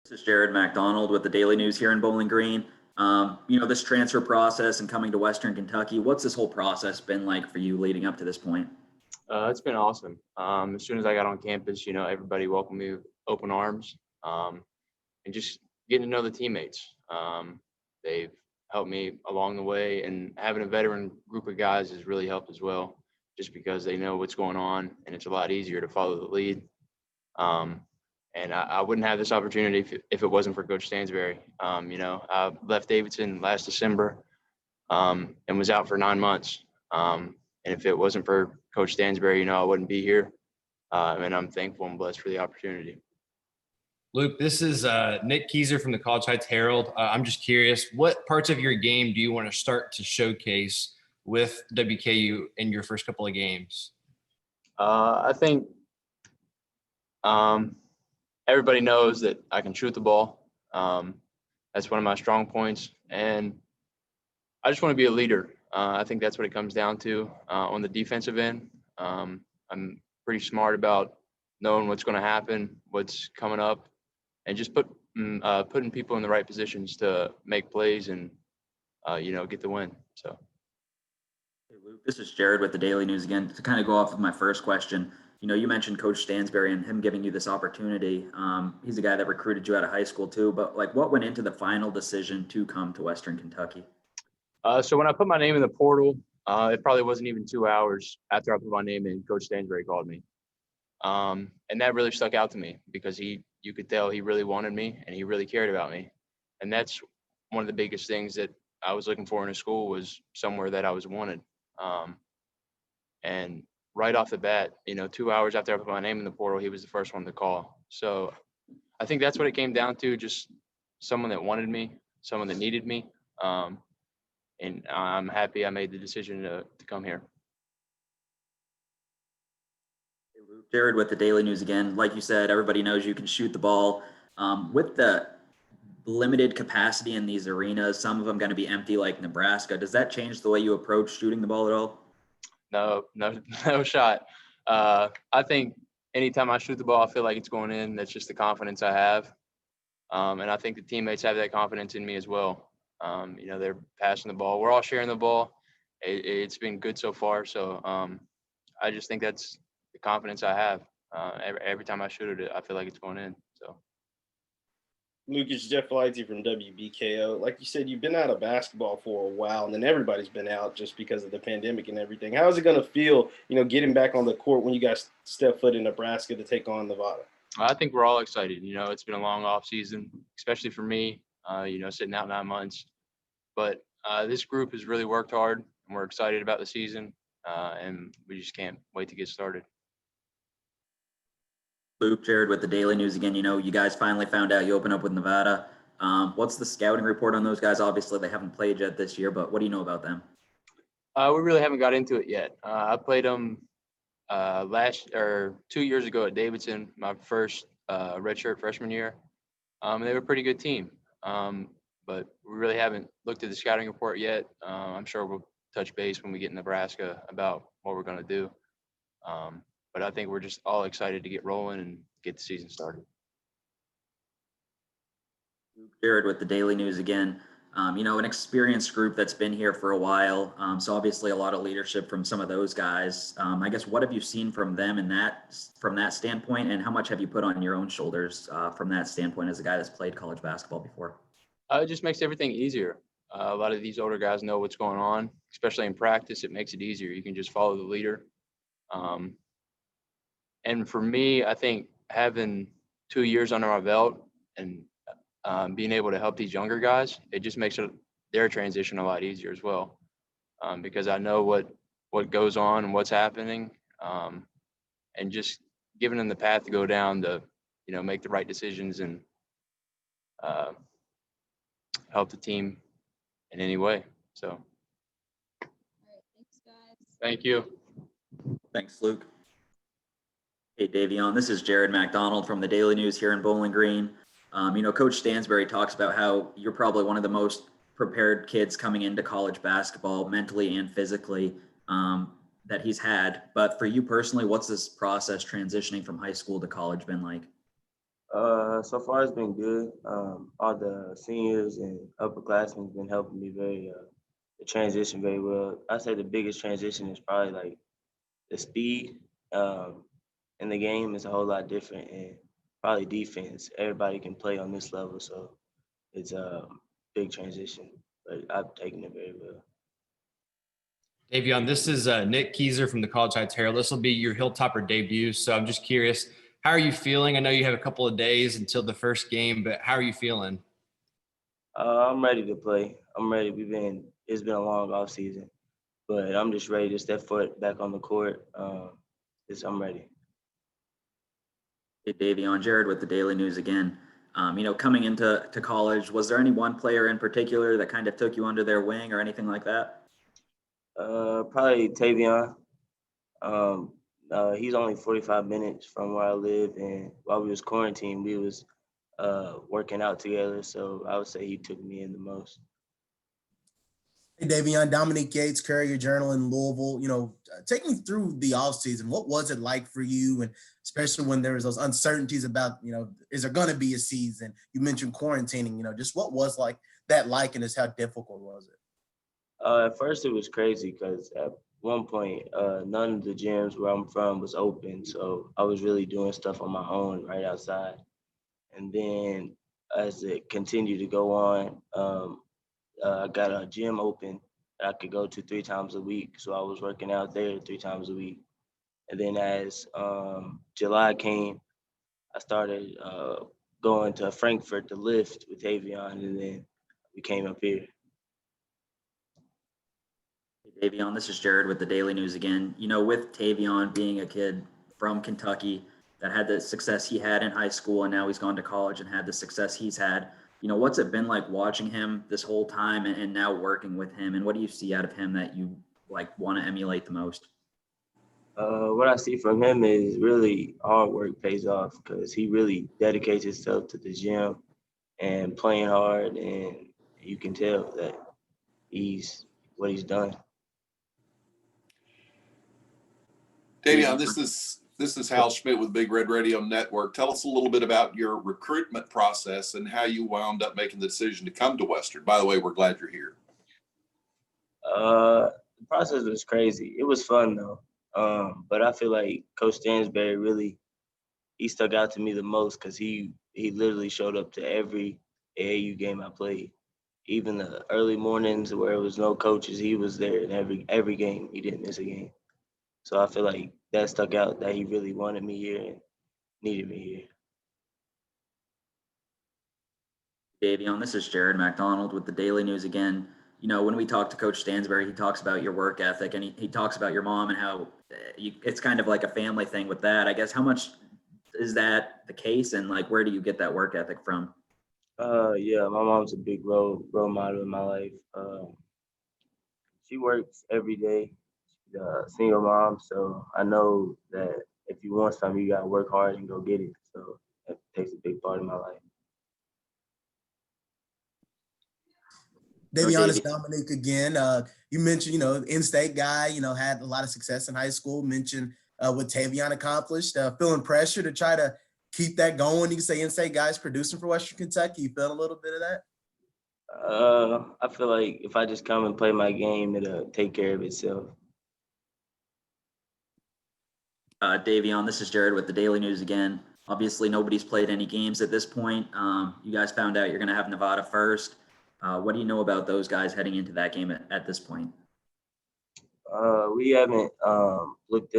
This is Jared McDonald with the Daily News here in Bowling Green. This transfer process and coming to Western Kentucky, what's this whole process been like for you leading up to this point? It's been awesome. As soon as I got on campus, everybody welcomed me with open arms, and just getting to know the teammates. They've helped me along the way, and having a veteran group of guys has really helped as well, just because they know what's going on, and it's a lot easier to follow the lead. And I wouldn't have this opportunity if it wasn't for Coach Stansberry. I left Davidson last December and was out for 9 months. And if it wasn't for Coach Stansberry, I wouldn't be here. And I'm thankful and blessed for the opportunity. Luke, this is Nick Keyser from the College Heights Herald. I'm just curious, what parts of your game do you want to start to showcase with WKU in your first couple of games? I think everybody knows that I can shoot the ball. That's one of my strong points. And I just want to be a leader. I think that's what it comes down to on the defensive end. I'm pretty smart about knowing what's going to happen, what's coming up, and just putting people in the right positions to make plays and, get the win. So. Hey, Luke, this is Jared with the Daily News again. To kind of go off of my first question, you mentioned Coach Stansberry and him giving you this opportunity. He's a guy that recruited you out of high school too, but what went into the final decision to come to Western Kentucky? So when I put my name in the portal, it probably wasn't even 2 hours after I put my name in, Coach Stansberry called me. And that really stuck out to me because you could tell he really wanted me and he really cared about me. And that's one of the biggest things that I was looking for in a school, was somewhere that I was wanted. And right off the bat, 2 hours after I put my name in the portal, he was the first one to call. So I think that's what it came down to, just someone that wanted me, someone that needed me. And I'm happy I made the decision to come here. Hey, Luke, Jared with the Daily News again. Like you said, everybody knows you can shoot the ball. With the limited capacity in these arenas, some of them going to be empty like Nebraska, does that change the way you approach shooting the ball at all? No shot. I think anytime I shoot the ball, I feel like it's going in. That's just the confidence I have. And I think the teammates have that confidence in me as well. They're passing the ball. We're all sharing the ball. It's been good so far. So I just think that's the confidence I have. Every time I shoot it, I feel like it's going in. So. Lucas, Jeff Lightsey from WBKO. Like you said, you've been out of basketball for a while, and then everybody's been out just because of the pandemic and everything. How is it going to feel, getting back on the court when you guys step foot in Nebraska to take on Nevada? I think we're all excited. It's been a long off season, especially for me, sitting out 9 months. But this group has really worked hard, and we're excited about the season, and we just can't wait to get started. Luke, Jared with the Daily News again. You guys finally found out you open up with Nevada. What's the scouting report on those guys? Obviously, they haven't played yet this year, but what do you know about them? We really haven't got into it yet. I played them 2 years ago at Davidson, my first redshirt freshman year. They were a pretty good team, but we really haven't looked at the scouting report yet. I'm sure we'll touch base when we get in Nebraska about what we're going to do. But I think we're just all excited to get rolling and get the season started. Jared with the Daily News again. An experienced group that's been here for a while. So obviously a lot of leadership from some of those guys. I guess what have you seen from them from that standpoint, and how much have you put on your own shoulders from that standpoint as a guy that's played college basketball before? It just makes everything easier. A lot of these older guys know what's going on, especially in practice. It makes it easier. You can just follow the leader. And for me, I think having 2 years under my belt and being able to help these younger guys, it just makes their transition a lot easier as well, because I know what goes on and what's happening, and just giving them the path to go down to, make the right decisions and help the team in any way. So. All right, thanks, guys. Thank you. Thanks, Luke. Hey, Dayvion, this is Jared McDonald from the Daily News here in Bowling Green. Coach Stansberry talks about how you're probably one of the most prepared kids coming into college basketball mentally and physically that he's had. But for you personally, what's this process transitioning from high school to college been like? So far it's been good. All the seniors and upperclassmen have been helping me the transition very well. I'd say the biggest transition is probably like the speed in the game is a whole lot different, and probably defense. Everybody can play on this level, so it's a big transition, but I've taken it very well. Dayvion, this is Nick Keyser from the College Heights Herald. This will be your Hilltopper debut. So I'm just curious, how are you feeling? I know you have a couple of days until the first game, but how are you feeling? I'm ready to play. I'm ready. It's been a long off season, but I'm just ready to step foot back on the court. I'm ready. Hey, Dayvion, Jared with the Daily News again. Coming into college, was there any one player in particular that kind of took you under their wing or anything like that? Probably Tavion. He's only 45 minutes from where I live, and while we was quarantined, we was working out together. So I would say he took me in the most. Hey, Dayvion, Dominique Yates, Courier Journal in Louisville. Take me through the offseason. What was it like for you? And especially when there was those uncertainties about, is there going to be a season? You mentioned quarantining, just what was that like and just how difficult was it? At first, it was crazy because at one point, none of the gyms where I'm from was open. So I was really doing stuff on my own right outside. And then as it continued to go on, I got a gym open that I could go to 3 times a week. So I was working out there 3 times a week. And then as July came, I started going to Frankfurt to lift with Dayvion, and then we came up here. Hey, Dayvion, this is Jared with the Daily News again. With Tavion being a kid from Kentucky that had the success he had in high school, and now he's gone to college and had the success he's had, what's it been like watching him this whole time and now working with him? And what do you see out of him that you want to emulate the most? What I see from him is really hard work pays off because he really dedicates himself to the gym and playing hard, and you can tell that what he's done. Dayvion, this is Hal Schmidt with Big Red Radio Network. Tell us a little bit about your recruitment process and how you wound up making the decision to come to Western. By the way, we're glad you're here. The process was crazy. It was fun though. But I feel like Coach Stansberry he stuck out to me the most because he literally showed up to every AAU game I played. Even the early mornings where there was no coaches, he was there in every game. He didn't miss a game. So I feel like that stuck out, that he really wanted me here and needed me here. Dayvion, this is Jared McDonald with the Daily News again. When we talk to Coach Stansberry, he talks about your work ethic, and he talks about your mom and how it's kind of like a family thing with that. I guess how much is that the case, and where do you get that work ethic from? Yeah, my mom's a big role model in my life. She works every day. She's a single mom, so I know that if you want something, you gotta work hard and go get it. So that takes a big part of my life. Dayvion, it's Dominique again. You mentioned, in-state guy, had a lot of success in high school. Mentioned what Tavion accomplished. Feeling pressure to try to keep that going. You can say in-state guys producing for Western Kentucky. You feel a little bit of that? I feel like if I just come and play my game, it'll take care of itself. Dayvion, this is Jared with the Daily News again. Obviously, nobody's played any games at this point. You guys found out you're going to have Nevada first. What do you know about those guys heading into that game at this point? We haven't looked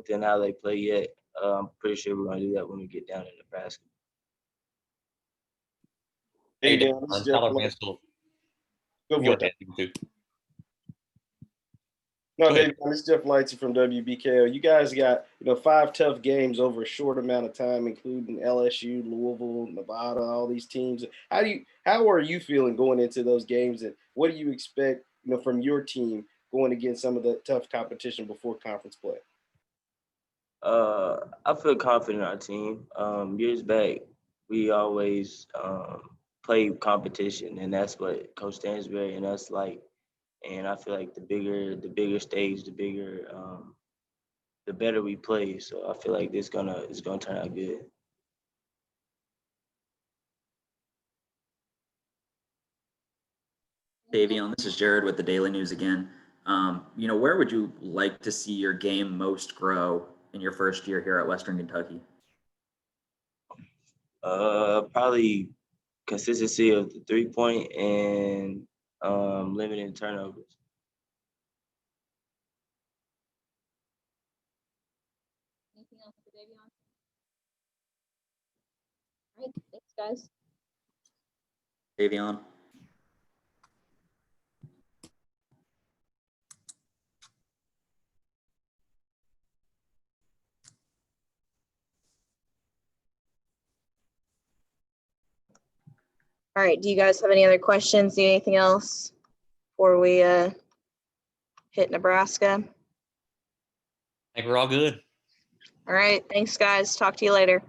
in how they play yet. I'm pretty sure we're going to do that when we get down to Nebraska. Hey, Dan, Dan, this is Tyler Jeff. Mansfield. Go Go for it. ahead. You too. No, Go ahead. Dave, this is Jeff Lightsey from WBKO. You guys got 5 tough games over a short amount of time, including LSU, Louisville, Nevada, all these teams. How are you feeling going into those games, and what do you expect from your team going against some of the tough competition before conference play? I feel confident in our team. Years back, we always play competition, and that's what Coach Stansberry and us like. And I feel like the bigger stage, the better we play. So I feel like it's gonna turn out good. Dayvion, this is Jared with the Daily News again. Where would you like to see your game most grow in your first year here at Western Kentucky? Probably consistency of the 3-point and limiting turnovers. Anything else for Dayvion? All right, thanks, guys. Dayvion? All right, do you guys have any other questions? Need anything else before we hit Nebraska? I think we're all good. All right, thanks, guys. Talk to you later.